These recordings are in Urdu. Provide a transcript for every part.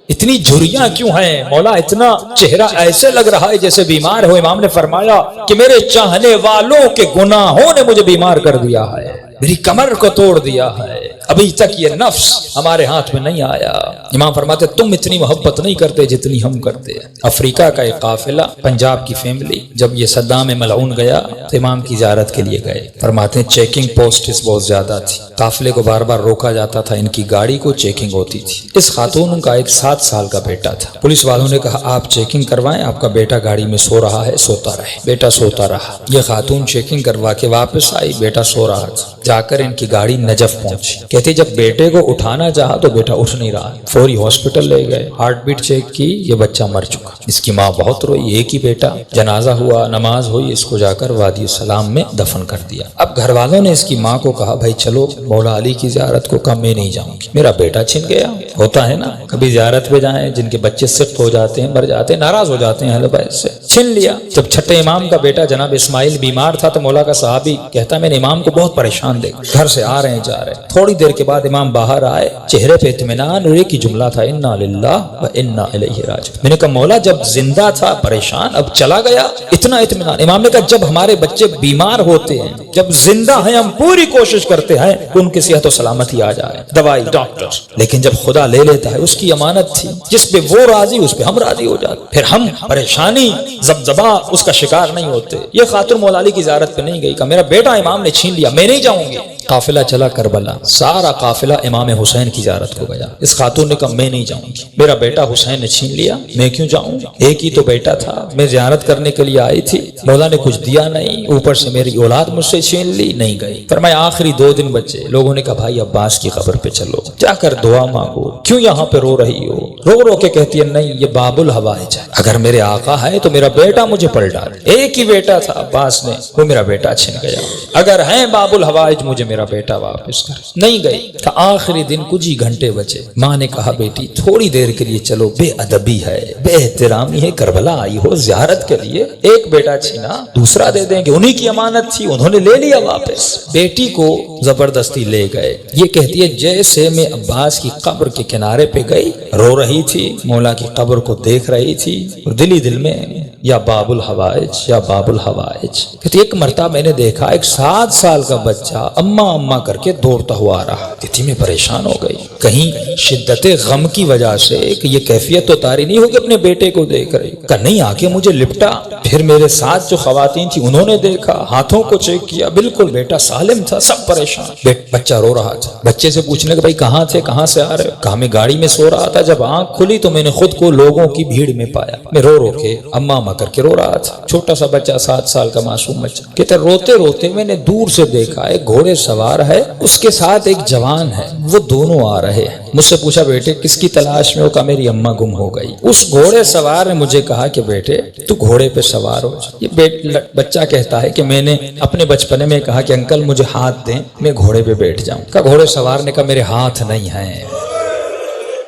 اتنی جھریاں کیوں ہیں مولا؟ اتنا چہرہ ایسے لگ رہا ہے جیسے بیمار ہو۔ امام نے فرمایا کہ میرے چاہنے والوں کے گناہوں نے مجھے بیمار کر دیا ہے، میری کمر کو توڑ دیا ہے، ابھی تک یہ نفس ہمارے ہاتھ میں نہیں آیا۔ امام فرماتے تم اتنی محبت نہیں کرتے جتنی ہم کرتے ہیں۔ افریقہ کا ایک قافلہ، پنجاب کی فیملی، جب یہ صدام ملعون گیا تو امام کی زیارت کے لیے گئے۔ فرماتے ہیں چیکنگ پوسٹس بہت زیادہ تھی، قافلے کو بار بار روکا جاتا تھا، ان کی گاڑی کو چیکنگ ہوتی تھی۔ اس خاتون کا ایک 7 سال کا بیٹا تھا۔ پولیس والوں نے کہا آپ چیکنگ کروائیں، آپ کا بیٹا گاڑی میں سو رہا ہے، سوتا رہے۔ بیٹا سوتا رہا۔ یہ خاتون چیکنگ کروا کے واپس آئی، بیٹا سو رہا تھا۔ جا کر ان کی گاڑی نجف پہنچی۔ کہتے جب بیٹے کو اٹھانا چاہا تو بیٹا اٹھ نہیں رہا، فوری ہاسپٹل لے گئے، ہارٹ بیٹ چیک کی، یہ بچہ مر چکا۔ اس کی ماں بہت روئی، ایک ہی بیٹا۔ جنازہ ہوا، نماز ہوئی، اس کو جا کر وادی السلام میں دفن کر دیا۔ اب گھر والوں نے اس کی ماں کو کہا بھائی چلو مولا علی کی زیارت کو۔ کہا میں نہیں جاؤں گی، میرا بیٹا چھن گیا۔ ہوتا ہے نا کبھی زیارت پہ جائیں، جن کے بچے سخت ہو جاتے ہیں، مر جاتے ہیں، ناراض ہو جاتے ہیں اہل بیت سے۔ چھن لیا۔ جب چھٹے امام کا بیٹا جناب اسماعیل بیمار تھا تو مولا کا صحابی کہتا میں نے امام کو بہت پریشان دیکھا، گھر سے آ رہے ہیں جا رہے ہیں۔ تھوڑی دیر کے بعد امام باہر آئے، چہرے پہ اطمینان، اور ایک ہی جملہ تھا انا للہ و انا الیہ راجعون۔ میں نے کہا مولا جب زندہ تھا پریشان، اب چلا گیا اتنا اطمینان؟ امام نے کہا جب ہمارے بچے بیمار ہوتے ہیں، جب زندہ ہیں ہم پوری کوشش کرتے ہیں کہ ان کی صحت و سلامتی آ جائے، دوائی ڈاکٹر، لیکن جب خدا لے لیتا ہے، اس کی امانت تھی، جس پہ وہ راضی اس پہ ہم راضی ہو جاتے، پھر ہم پریشانی زبزبا اس کا شکار نہیں ہوتے۔ یہ خاتون مولا علی کی زیارت پہ نہیں گئی، کہا میرا بیٹا امام نے چھین لیا، میں نہیں جاؤں گی۔ قافلہ چلا کربلا، سارا قافلہ امام حسین کی زیارت کو گیا۔ اس خاتون نے کہا میں نہیں جاؤں گی، میرا بیٹا حسین نے چھین لیا، میں کیوں جاؤں؟ ایک ہی تو بیٹا تھا، میں زیارت کرنے کے لیے آئی تھی، مولا نے کچھ دیا نہیں، اوپر سے میری اولاد مجھ سے چھین لی، نہیں گئی۔ فرمایا آخری 2 دن بچے، لوگوں نے کہا بھائی عباس کی قبر پہ چلو، جا کر دعا مانگو، کیوں یہاں پہ رو رہی ہو؟ رو رو کے کہتی ہے نہیں یہ باب الحوائج ہے، اگر میرے آقا ہے تو میرا بیٹا مجھے پلٹا دے۔ ایک ہی بیٹا تھا عباس نے، وہ میرا بیٹا چھن گیا، اگر ہیں باب الحوائج مجھے میرا بیٹا واپس کر۔ نہیں گئی۔ کہ آخری دن کچھ ہی گھنٹے بچے، ماں نے کہا بیٹی تھوڑی دیر کے لیے چلو، بے ادبی ہے، بے احترامی ہے، کربلا آئی ہو زیارت کے لیے، ایک بیٹا چھینا دوسرا دے دیں گے، انہی کی امانت تھی، انہوں نے لے لیا واپس۔ بیٹی کو زبردستی لے گئے۔ یہ کہتی ہے جیسے میں عباس کی قبر کے کنارے پہ گئی، رو رہی تھی، مولا کی قبر کو دیکھ رہی تھی، اور دل ہی دل میں یا باب الحوائج یا باب الحوائج۔ کہتی ایک مرتبہ میں نے دیکھا ایک 7 سال کا بچہ اماں اماں کر کے دوڑتا ہوا آ رہا۔ کہتی میں پریشان ہو گئی، کہیں شدت غم کی وجہ سے کہ یہ کیفیت تو طاری نہیں ہوگی اپنے بیٹے کو دیکھ رہی۔ کہ نہیں آ کے مجھے لپٹا، پھر میرے ساتھ جو خواتین تھی انہوں نے دیکھا، ہاتھوں کو چیک کیا، بالکل بیٹا سالم تھا، سب پریشان۔ بچہ رو رہا تھا۔ بچے سے پوچھنے کہ بھائی کہاں تھے، کہاں سے آ رہے؟ کہا میں گاڑی میں سو رہا تھا، جب آنکھ کھلی تو میں نے خود کو لوگوں کی بھیڑ میں پایا، میں رو رو کے اماں اماں کر کے رو رہا تھا۔ چھوٹا سا بچہ 7 سال کا معصوم بچہ۔ کہتے روتے روتے میں نے دور سے دیکھا ایک گھوڑے سوار ہے، اس کے ساتھ ایک جوان ہے، وہ دونوں آ رہے ہیں۔ مجھ سے پوچھا بیٹے کس کی تلاش میں ہو؟ کہا میری اماں گم ہو گئی۔ اس گھوڑے سوار نے مجھے کہا کہ بیٹے تو گھوڑے پہ سوار ہو جا۔ یہ بچہ کہتا ہے کہ میں نے اپنے بچپنے میں کہا کہ انکل مجھے ہاتھ دیں میں گھوڑے پہ بیٹھ جاؤں۔ کہا گھوڑے سوار نے کہا میرے ہاتھ نہیں ہیں،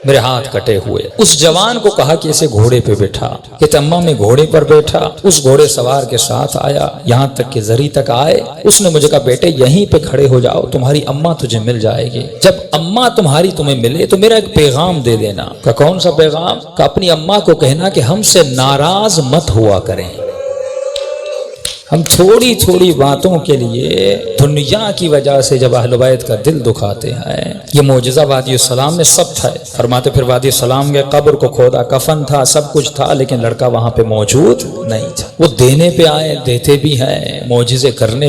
میرے ہاتھ کٹے ہوئے۔ اس جوان کو کہا کہ اسے گھوڑے پہ بیٹھا، کہ اماں میں گھوڑے پر بیٹھا، اس گھوڑے سوار کے ساتھ آیا، یہاں تک کہ زری تک آئے۔ اس نے مجھے کہا بیٹے یہیں پہ کھڑے ہو جاؤ، تمہاری اماں تجھے مل جائے گی، جب اماں تمہاری تمہیں ملے تو میرا ایک پیغام دے دینا۔ کہ کون سا پیغام؟ کہ اپنی اماں کو کہنا کہ ہم سے ناراض مت ہوا کریں، ہم تھوڑی تھوڑی باتوں کے لیے دنیا کی وجہ سے جب اہل بیت کا دل دکھاتے ہیں۔ یہ معجزہ وادی السلام میں سب تھا۔ فرماتے پھر وادی السلام کے قبر کو کھودا، کفن تھا، سب کچھ تھا، لیکن لڑکا وہاں پہ موجود نہیں تھا۔ وہ دینے پہ آئے، دیتے بھی ہیں، معجزے کرنے